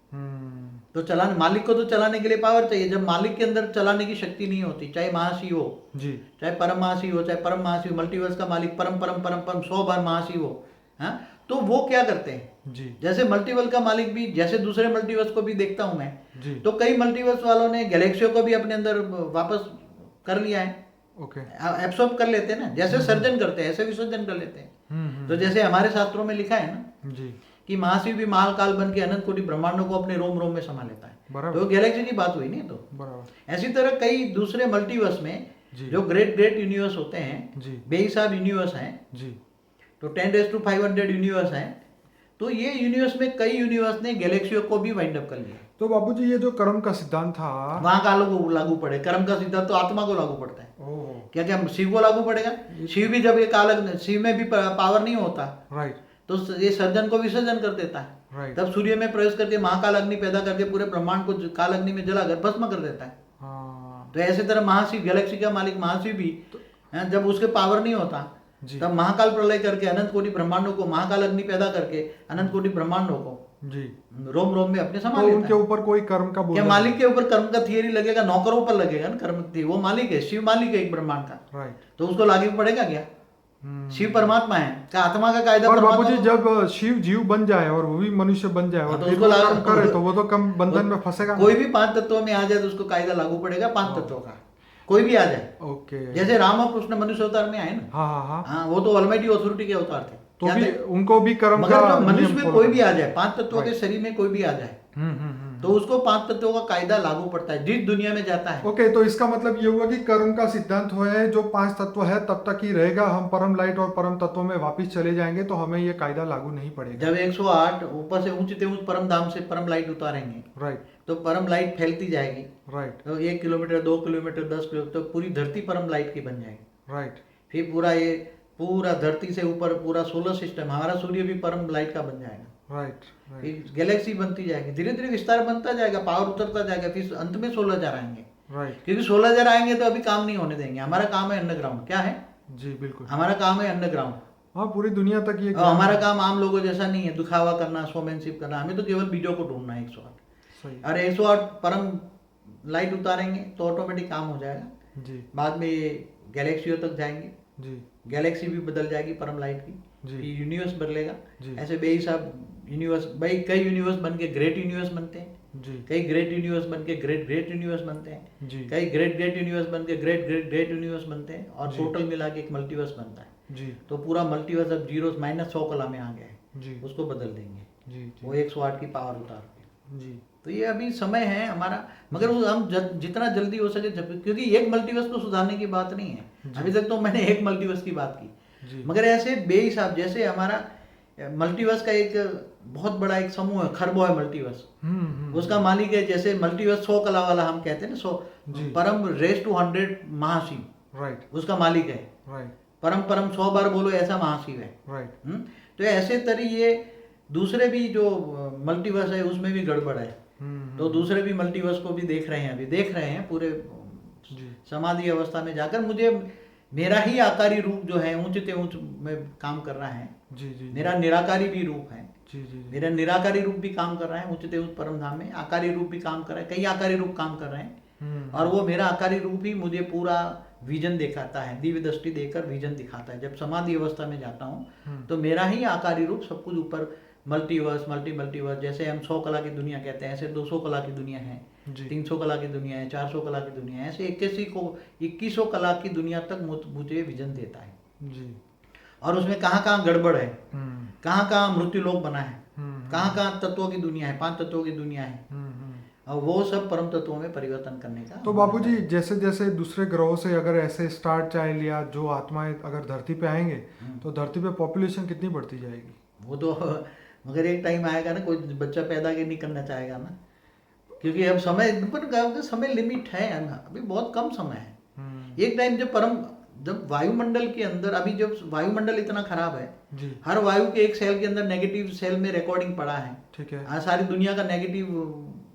तो चलाने, मालिक को तो चलाने के लिए पावर चाहिए। जब मालिक के अंदर चलाने की शक्ति नहीं होती, चाहे महाशिव हो, जी, चाहे परम महाशिव हो, चाहे परम महाशिव, मल्टीवर्स का मालिक परम परम परम परम 100 बार महाशिव हो, हाँ, तो वो क्या करते हैं, जी, जैसे मल्टीवर्स का मालिक भी, जैसे दूसरे मल्टीवर्स को भी देखता हूं मैं, जी, तो कई मल्टीवर्स वालों ने गैलेक्सियों को भी अपने अंदर वापस कर लिया है। ओके। एब्सॉर्ब कर लेते हैं ना, जैसे सर्जन करते हैं ऐसे विसर्जन कर लेते हैं। तो जैसे हमारे शास्त्रों में लिखा है ना जी कि महाशिव भी महाकाल बन के अनंत कोटि ब्रह्मांडों को अपने रोम रोम में समा लेता है। बराबर। तो गैलेक्सी की बात हुई नहीं तो बराबर। ऐसी तरह कई दूसरे मल्टीवर्स में जी जो ग्रेट ग्रेट यूनिवर्स होते हैं, जी बेहिसाब यूनिवर्स हैं, जी तो 10⁵ यूनिवर्स हैं। तो ये यूनिवर्स में कई यूनिवर्स ने गैलेक्सियों को भी वाइंड अप कर लिया। तो बाबूजी ये जो कर्म का सिद्धांत था, वहां का लोग लागू पड़े, कर्म का सिद्धांत तो आत्मा को लागू पड़ता है। ओह क्या क्या शिव को लागू पड़ेगा? शिव भी जब एक अलग, शिव में भी पावर नहीं होता, राइट तो ये सर्जन को विसर्जन कर देता है। राइट। तब सूर्य में प्रवेश करके महाकाल अग्नि पैदा करके पूरे ब्रह्मांड को काल अग्नि में जलाकर भस्म कर देता है। हाँ तो ऐसे तरह महाशिव, गैलेक्सी का मालिक महाशिव भी जब उसके पावर नहीं होता जी तब महाकाल प्रलय करके अनंत कोटि ब्रह्मांडों को, महाकाल अग्नि पैदा करके अनंत कोटि ब्रह्मांडों को जी। रोम रोम में अपने समा तो लेता उनके है। ऊपर कोई कर्म का बोझ क्या नहीं। मालिक के ऊपर कर्म का थियरी लगेगा? नौकरों पर लगेगा ना कर्म थी, वो मालिक है, शिव मालिक है एक ब्रह्मांड का, राइट। तो उसको लागू पड़ेगा क्या? शिव परमात्मा है, क्या आत्मा का कायदा और परमात्मा बाबूजी को- जब शिव जीव बन जाए और वो भी मनुष्य बन जाए हाँ, और तो फिर उसको वो लागू- कर्म करे तो वो तो कम बंधन में फंसेगा ना। कोई भी 5 तत्वों में आ जाए तो उसको कायदा लागू पड़ेगा 5 तत्वों का, कोई भी आ जाए। ओके। जैसे राम और कृष्ण मनुष्य अवतार में आए ना, हाँ हाँ हाँ। हाँ वो तो ऑलमाइटी अथॉरिटी के अवतार थे, तो क्या भी थे? उनको भी कर्म मगर का जो मनुष्य नियम में follow कोई भी करना। आ जाए, 5 तत्वों के शरीर में कोई भी आ जाए तो उसको 5 तत्वों का कायदा लागू पड़ता है जिस दुनिया में जाता है। ओके। तो इसका मतलब ये हुआ कि कर्म का सिद्धांत है जो 5 तत्व है तब तक ही रहेगा, हम परम लाइट और परम तत्व में वापस चले जाएंगे तो हमें ये कायदा लागू नहीं पड़ेगा। जब 108 ऊपर से ऊंचे ऊंच परम धाम से परम लाइट उतारेंगे राइट तो परम लाइट फैलती जाएगी। राइट तो 1 किलोमीटर 2 किलोमीटर 10 किलोमीटर तो पूरी धरती परम लाइट की बन जाएगी। राइट फिर पूरा ये पूरा धरती से ऊपर पूरा सोलर सिस्टम, हमारा सूर्य भी परम लाइट का बन जाएगा। राइट राइट फिर गैलेक्सी बनती जाएगी, धीरे धीरे विस्तार बनता जाएगा, पावर उतरता जाएगा, फिर अंत में 16,000 आएंगे। राइट। क्योंकि 16,000 आएंगे तो अभी काम नहीं होने देंगे। हमारा काम है अंडरग्राउंड। क्या है? जी बिल्कुल। हमारा काम है अंडरग्राउंड। हाँ पूरी दुनिया तक ये और हमारा काम आम लोगों जैसा नहीं है दिखावा करना, शोमैनशिप करना। हमें तो केवल बीजों को ढूंढना है 108। सही। और 108 परम लाइट उतारेंगे तो ऑटोमेटिक काम हो जाएगा। जी बाद में ये गैलेक्सियों तक जाएंगे, जी गैलेक्सी भी बदल जाएगी परम लाइट की, जी। फिर यूनिवर्स बदलेगा। जी। ऐसे बेहिसाब यूनिवर्स, भाई कई यूनिवर्स बन के ग्रेट यूनिवर्स बनते हैं, जी कई ग्रेट यूनिवर्स बन के ग्रेट ग्रेट यूनिवर्स बनते हैं, जी कई ग्रेट ग्रेट यूनिवर्स बन के ग्रेट ग्रेट ग्रेट यूनिवर्स बनते हैं, और जी। टोटल मिला के एक मल्टीवर्स बनता है। जी तो पूरा मल्टीवर्स अब जीरो -100 कला में आ गया है, जी उसको बदल देंगे जी वो जी 108 की पावर उतार के। जी तो ये अभी समय है हमारा, मगर वो हम जितना जल्दी हो सके क्योंकि एक मल्टीवर्स को सुधारने की बात नहीं है। अभी तक तो मैंने एक मल्टीवर्स की बात की, जी मगर ऐसे बेहिसाब, जैसे हमारा मल्टीवर्स का एक बहुत बड़ा एक समूह है, खरबो है मल्टीवर्स, उसका मालिक है। जैसे मल्टीवर्स 100 कला वाला हम कहते हैं ना, 100 जी। परम रेस टू 100 महाशिव राइट उसका मालिक है। राइट परम परम 100 बार बोलो ऐसा महाशिव है। राइट तो ऐसे तरी ये दूसरे भी जो मल्टीवर्स है उसमें भी गड़बड़ है। तो दूसरे भी मल्टीवर्स को भी देख रहे हैं, अभी देख रहे हैं पूरे जी समाधि अवस्था में जाकर। मुझे मेरा ही आकारी रूप जो है ऊंचते ऊंच में काम कर रहा है, जी जी मेरा निराकारी भी रूप है, जी जी जी मेरा निराकारी रूप भी काम कर रहा है ऊंचते ऊंच परम धाम में, आकारी रूप भी काम कर रहा है, कई आकारी रूप काम कर रहे हैं। और वो मेरा आकारी रूप ही मुझे पूरा विजन दिखाता है, दिव्य दृष्टि देकर विजन दिखाता है। जब समाधि अवस्था में जाता हूँ तो मेरा ही आकारी रूप सब कुछ ऊपर मल्टीवर्स मल्टीवर्स, जैसे हम 100 कला की दुनिया कहते हैं, ऐसे 200 कला की दुनिया है, जी 300 कला की दुनिया है, 400 कला की दुनिया है, ऐसे 2100 कला की दुनिया तक मुझे विजन देता है। जी और उसमें कहाँ कहाँ गड़बड़ है, हम्म कहाँ कहाँ मृत्यु लोक बना है, हम्म कहाँ कहाँ तत्वों की दुनिया है, 5 तत्वों की दुनिया है, और वो सब परम तत्वों में परिवर्तन करने का। तो बाबूजी जैसे जैसे दूसरे ग्रहों से अगर ऐसे स्टार चाइल्ड या जो आत्माएं अगर धरती पे आएंगे तो धरती पे पॉपुलेशन कितनी बढ़ती जाएगी? वो तो मगर एक टाइम आएगा ना, कोई बच्चा पैदा के नहीं करना चाहेगा ना, क्योंकि अब समय लिमिट है ना, अभी बहुत कम समय है। एक टाइम जब वायुमंडल के अंदर, अभी जब वायुमंडल इतना खराब है जी हर वायु के एक सेल के अंदर नेगेटिव सेल में रिकॉर्डिंग पड़ा है। ठीक है। आज सारी दुनिया का नेगेटिव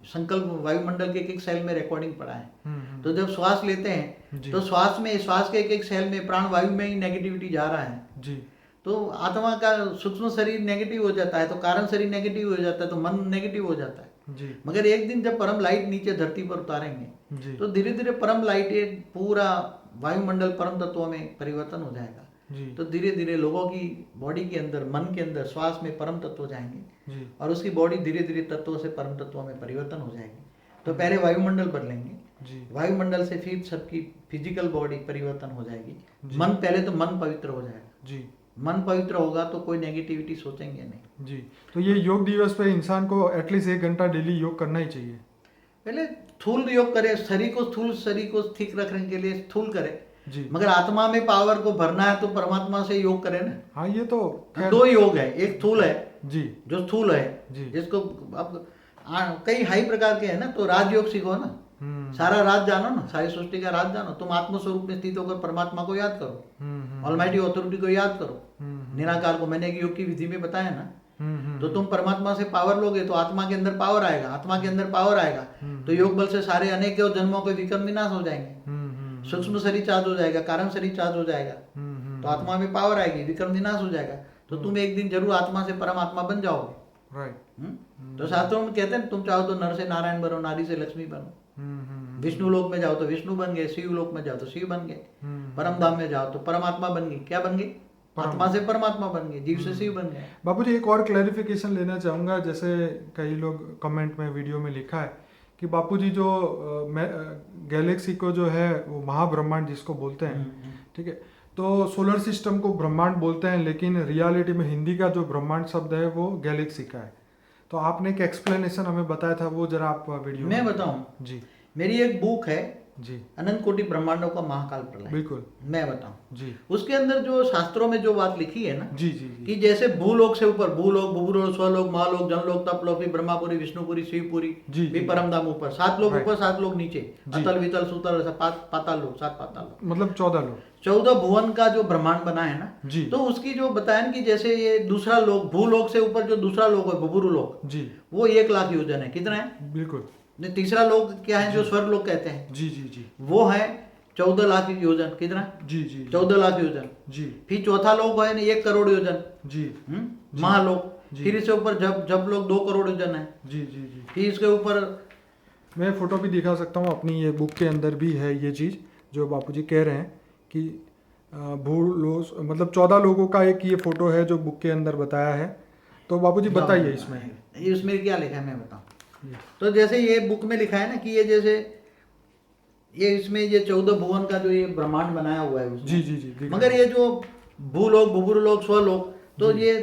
संकल्प वायुमंडल के एक सेल में रिकॉर्डिंग पड़ा है। तो जब श्वास लेते हैं जी। तो श्वास के एक सेल में प्राण वायु में ही नेगेटिविटी जा रहा है। जी तो आत्मा का सूक्ष्म शरीर नेगेटिव हो जाता है, तो कारण शरीर नेगेटिव हो जाता है, तो मन नेगेटिव हो जाता है। जी मगर एक दिन जब परम लाइट नीचे धरती पर उतारेंगे जी तो धीरे धीरे परम लाइट एक पूरा वायुमंडल परम तत्वों में परिवर्तन हो जाएगा। जी तो धीरे धीरे लोगों की बॉडी के अंदर, मन के अंदर, श्वास में परम तत्व जाएंगे जी और उसकी बॉडी धीरे धीरे तत्वों से परम तत्वों में परिवर्तन हो जाएगी। तो पहले वायुमंडल बदलेंगे, जी वायुमंडल से फिर सबकी फिजिकल बॉडी परिवर्तन हो जाएगी। जी। मन पहले तो मन पवित्र हो जाएगा। जी मन पवित्र होगा तो कोई नेगेटिविटी सोचेंगे नहीं। जी। तो ये योग दिवस पे इंसान को एटलीस्ट 1 घंटा डेली योग करना ही चाहिए। पहले स्थूल योग करे, शरीर को ठीक रखने के लिए स्थूल करे, जी मगर आत्मा में पावर को भरना है तो परमात्मा से योग करे ना। हाँ, ये तो खैर। दो योग है, एक स्थूल है जी जो स्थूल है, जी। जिसको अब कई हाई प्रकार के हैं ना, तो राजयोग सीखो ना, सारा राज जानो ना, सारी सृष्टि का राज जानो। तुम आत्म स्वरूप में स्थित होकर परमात्मा को याद करो, ऑलमाइटी ऑथोरिटी को याद करो, निराकार को। मैंने एक योग की विधि में बताया ना, तो तुम परमात्मा से पावर लोगे तो आत्मा के अंदर पावर आएगा, आत्मा के अंदर पावर आएगा तो योग बल से सारे अनेकों जन्मों के विक्रम विनाश हो जाएंगे। सूक्ष्म शरीर चार्ज हो जाएगा, कारण शरीर चार्ज हो जाएगा, तो आत्मा में पावर आएगी, विक्रम विनाश हो जाएगा, तो तुम एक दिन जरूर आत्मा से परमात्मा बन जाओगे। राइट। तो शास्त्रों में कहते हैं तुम चाहो तो नर से नारायण बनो, नारी से लक्ष्मी बनो। विष्णु लोक में जाओ तो विष्णु बन गए, शिव लोक में जाओ तो शिव बन गए, परम धाम में जाओ तो परमात्मा बन गई। क्या बन गई? आत्मा से परमात्मा बन गए, जीव से शिव बन गए। बापूजी एक और क्लैरिफिकेशन लेना चाहूँगा। जैसे कई लोग कमेंट में, वीडियो में लिखा है कि बापूजी जो गैलेक्सी को जो है वो महाब्रह्मांड जिसको बोलते हैं, ठीक है, तो सोलर सिस्टम को ब्रह्मांड बोलते हैं, लेकिन रियलिटी में हिंदी का जो ब्रह्मांड शब्द है वो गैलेक्सी का है। तो आपने एक एक्सप्लेनेशन हमें बताया था, वो जरा आप वीडियो मैं बताऊं? जी। मेरी एक बुक है जी। अनंत कोटि ब्रह्मांडों का महाकाल प्रलय। बिल्कुल। मैं बताऊं जी। उसके अंदर जो शास्त्रों में जो बात लिखी है ना, जी जी जी। कि जैसे भूलोक से ऊपर, भूलोक, भूलोक, स्वलोक, महालोक, जनलोक, तपलोक, फिर ब्रह्मापुरी, विष्णुपुरी, शिवपुरी, जी, भी जी। परमधाम ऊपर, 7 लोग Right. ऊपर, 7 लोग नीचे, जी। अतल वितल सुतल, पाताल लोक, 7 पाताल लोक, मतलब 14 लोग। 14 भुवन का जो ब्रह्मांड बना है ना, जी। तो उसकी जो बताया ना कि जैसे ये दूसरा लोक, भूलोक से ऊपर जो दूसरा लोक है भुबुरु लोक, जी। वो 1 लाख योजन है। कितना है? बिल्कुल। नहीं, तीसरा लोक क्या है जो स्वर्ग लोक कहते हैं, जी जी जी। वो है 14 लाख योजन। कितना? जी जी। 14 लाख योजन। जी फिर चौथा लोक है ना 1 करोड़ योजन, जी महालोक। जी। फिर इससे ऊपर जब लोग 2 करोड़ योजन है। जी जी जी। फिर इसके ऊपर मैं फोटो भी दिखा सकता हूँ, अपनी ये बुक के अंदर भी है ये चीज़ जो बापूजी कह रहे हैं कि भूलोक, मतलब 14 लोगों का एक ये फोटो है जो बुक के अंदर बताया है। तो बापूजी बताइए इसमें क्या लिखा है, मैं बताऊं। तो जैसे ये बुक में लिखा है ना कि ये जैसे ये इसमें ये 14 भुवन का जो ये ब्रह्मांड बनाया हुआ है उसमें। जी जी जी। मगर ये जो भूलोक, भुबुरलोक, स्वलोक, तो ये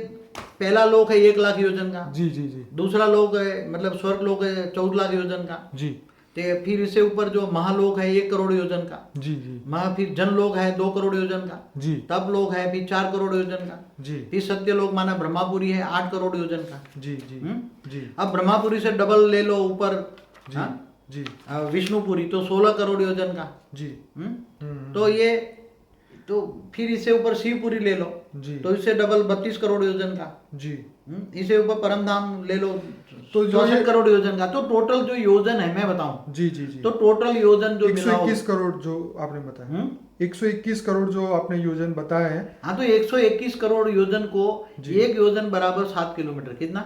पहला लोक है 1 लाख योजन का। जी जी जी। दूसरा लोक है मतलब स्वर्ग लोक है 14 लाख योजन का। जी। तो फिर इससे ऊपर जो महालोक है 1 करोड़ योजन का। जी जी। फिर जनलोक है 2 करोड़ योजन का। जी। तप लोक है फिर 4 करोड़ योजन का। जी। फिर सत्यलोक माना ब्रह्मापुरी है 8 करोड़ योजन का। जी जी जी। अब ब्रह्मापुरी से डबल ले लो ऊपर, जी जी। विष्णुपुरी तो 16 करोड़ योजन का। जी। तो ये तो फिर इससे ऊपर शिवपुरी ले लो जी। तो इससे डबल 32 करोड़ योजन का। जी। इससे ऊपर परमधाम ले लो तो जो 64 करोड़ योजन का। तो टोटल जो योजन है मैं बताऊं, जी जी जी, तो टोटल योजन जो मिला 121 करोड़ जो आपने बताया, 121 करोड़ जो आपने योजन बताया है। हाँ, तो 121 करोड़ योजन को एक योजन बराबर 7 किलोमीटर। कितना?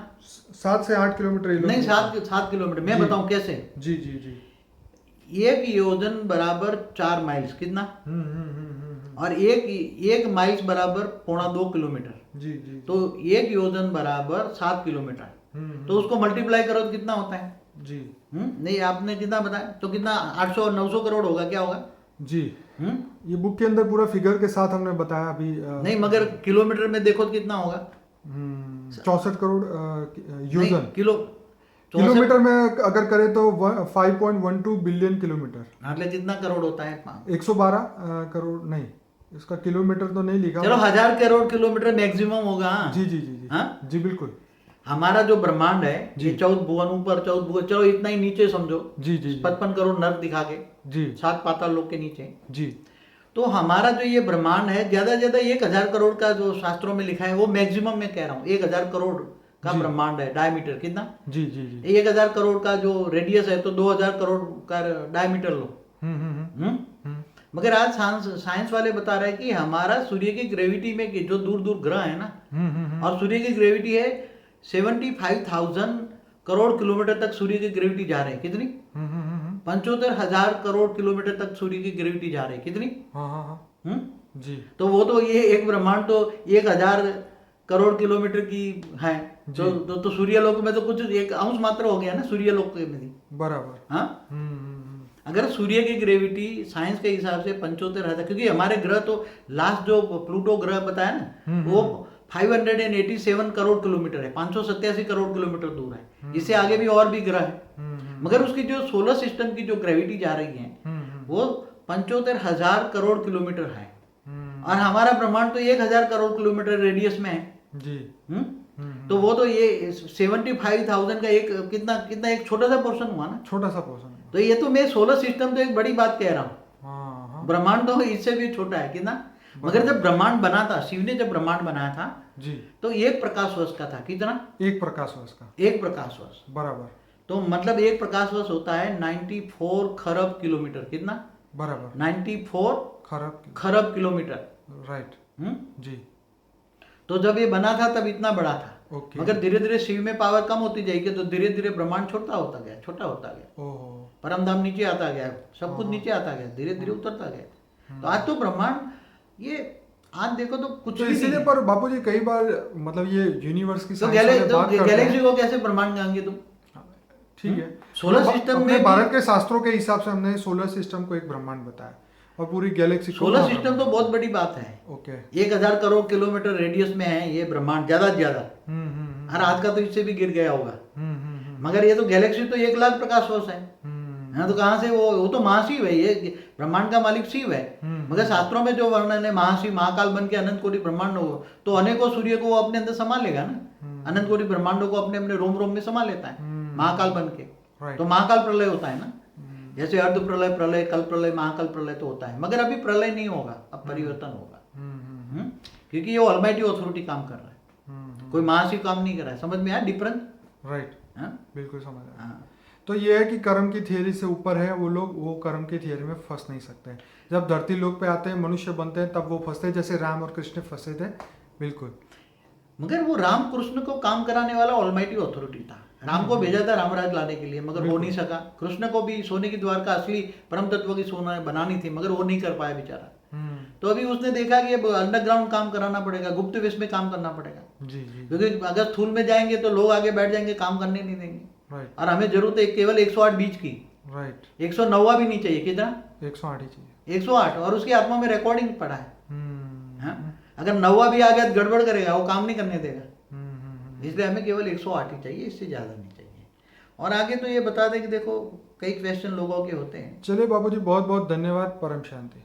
7 से 8 किलोमीटर। नहीं, 7 किलोमीटर। मैं बताऊं कैसे। जी जी जी। एक योजन बराबर 4 माइल्स। कितना? और एक माइल्स बराबर 1.25 किलोमीटर। जी जी। तो एक योजन बराबर 7 किलोमीटर। तो उसको मल्टीप्लाई करो तो कितना होता है? जी। नहीं, आपने कितना बताया? तो कितना 800 और 900 करोड़ होगा। क्या होगा जी? ये बुक के अंदर पूरा फिगर के साथ हमने बताया अभी। नहीं, मगर किलोमीटर में देखो तो कितना होगा? 64 करोड़ योजन। किलोमीटर में अगर करें तो 5.12 बिलियन किलोमीटर। मतलब कितना करोड़ होता है? 112 करोड़। नहीं, इसका किलोमीटर तो नहीं लिखा। चलो 1000 करोड़ किलोमीटर मैक्सिमम होगा। जी जी जी जी। हाँ जी बिल्कुल। हमारा जो ब्रह्मांड है ये 14 भुवन ऊपर, 14 भुवन, चलो इतना ही नीचे समझो। जी जी। 55 करोड़ नर्क दिखा के जी। 7 पाताल लोक के नीचे। जी। तो हमारा जो ये ब्रह्मांड है ज्यादा ज्यादा 1000 करोड़ का जो शास्त्रों में लिखा है वो मैक्सिमम में कह रहा हूँ। 1000 करोड़ का ब्रह्मांड है। डायमीटर कितना? जी जी जी। 1000 करोड़ का जो रेडियस है तो 2000 करोड़ का डायमीटर लो। मगर आज साइंस वाले बता रहे हैं कि हमारा सूर्य की ग्रेविटी में जो दूर दूर ग्रह है ना, और सूर्य की ग्रेविटी है 75,000 करोड़ किलोमीटर तक सूर्य की ग्रेविटी जा रही है। कितनी? 75,000 करोड़ किलोमीटर तक सूर्य की ग्रेविटी जा रही है। कितनी? जी। तो वो तो ये एक ब्रह्मांड तो 1000 करोड़ किलोमीटर की है। तो सूर्यलोक में तो कुछ एक अंश मात्र हो गया ना सूर्यलोक में। बराबर। हाँ, अगर सूर्य की ग्रेविटी साइंस के हिसाब से 75,000, क्योंकि हमारे ग्रह तो लास्ट जो प्लूटो ग्रह बताया ना वो 587 करोड़ किलोमीटर है, 587 करोड़ किलोमीटर दूर है। इससे आगे भी और भी ग्रह है, मगर उसकी जो सोलर सिस्टम की जो ग्रेविटी जा रही है वो 75,000 करोड़ किलोमीटर है, और हमारा ब्रह्मांड तो 1,000 करोड़ किलोमीटर रेडियस में है जी। तो वो तो ये 75,000 का एक कितना कितना एक छोटा सा पोर्शन हुआ ना, छोटा सा पोर्शन। तो ये तो मैं सोलर सिस्टम तो एक बड़ी बात कह रहा हूँ, हाँ। ब्रह्मांड तो इससे भी छोटा है कितना। मगर जब ब्रह्मांड बना था, शिव ने जब ब्रह्मांड बनाया था जी, तो एक प्रकाश वर्ष का था। कितना? एक प्रकाश वर्ष का। एक प्रकाश वर्ष बराबर। तो मतलब एक प्रकाश वर्ष होता है 94 खरब किलोमीटर। कितना? बराबर 94 खरब किलोमीटर। राइट जी। तो जब ये बना था तब इतना बड़ा था। ओके। मगर धीरे धीरे शिव में पावर कम होती जाएगी तो धीरे धीरे ब्रह्मांड छोटा होता गया, छोटा होता गया। ओहो। परम धाम नीचे आता गया, सब कुछ नीचे आता गया, धीरे धीरे उतरता गया। तो आज तो ब्रह्मांड ये आज देखो तो कुछ तो भी इसीलिए नहीं पर बापूजी कई बार मतलब ये यूनिवर्स की तो साइंस वाले बात करते हैं। गैलेक्सी को कैसे ब्रह्मांड कहेंगे तुम? ठीक है, सोलर तो सिस्टम अपने में भारत के शास्त्रों के हिसाब से हमने सोलर सिस्टम को एक ब्रह्मांड बताया और पूरी गैलेक्सी को सोलर सिस्टम तो बहुत बड़ी बात है। ओके। 1,000 करोड़ किलोमीटर रेडियस में है ये ब्रह्मांड, ज्यादा से ज्यादा। और आज का तो इससे भी गिर गया होगा। मगर ये तो गैलेक्सी तो 1,00,000 प्रकाश वर्ष है। हाँ, तो कहाँ से वो तो महाशिव है, ये ब्रह्मांड का मालिक शिव है। मगर शास्त्रों में जो वर्णन है महाशिव महाकाल बन के अनंत कोटि ब्रह्मांड हो, तो अनेकों सूर्य को वो अपने अंदर समा लेगा ना। अनंत कोटि ब्रह्मांडों को अपने अपने रोम रोम में समा लेता है महाकाल बन के। तो महाकाल प्रलय होता है ना, जैसे अर्ध प्रलय, प्रलय, कल प्रलय, महाकाल प्रलय तो होता है। मगर अभी प्रलय नहीं होगा, अब परिवर्तन होगा। क्योंकि ये ऑलमाइटी अथॉरिटी काम कर रहा है, कोई महाशिव काम नहीं कर रहा है। समझ में आया डिफरेंस? राइट, हाँ? बिल्कुल समझ आया। हाँ। तो ये है कि कर्म की थियरी से ऊपर है वो लोग, वो कर्म की थियरी में फंस नहीं सकते। जब धरती लोक पे आते हैं, मनुष्य बनते हैं, तब वो फंसते हैं, जैसे राम और कृष्ण फंसे थे। बिल्कुल। मगर वो राम कृष्ण को काम कराने वाला ऑलमाइटी अथॉरिटी था। राम को भेजा था रामराज लाने के लिए, मगर हो नहीं सका। कृष्ण को भी सोने की द्वार का असली परम तत्व की सोना बनानी थी, मगर वो नहीं कर पाया बेचारा। तो अभी उसने देखा कि अब अंडरग्राउंड काम कराना पड़ेगा, गुप्त वेश में काम करना पड़ेगा। जी जी। क्योंकि अगर स्थूल में जाएंगे तो लोग आगे बैठ जाएंगे, काम करने नहीं देंगे। राइट। और हमें जरूरत है केवल 108 बीज की। राइट। 109 भी नहीं चाहिए। कितना? 108 ही चाहिए। 108, और उसकी आत्मा में रिकॉर्डिंग पड़ा है। हाँ? अगर 9 भी आ गया तो गड़बड़ करेगा, वो काम नहीं करने देगा। इसलिए हमें केवल 108 ही चाहिए, इससे ज्यादा नहीं चाहिए। और आगे तो ये बता दें कि देखो कई क्वेश्चन लोगों के होते हैं। चलिए बाबूजी, बहुत बहुत धन्यवाद। परम शांति।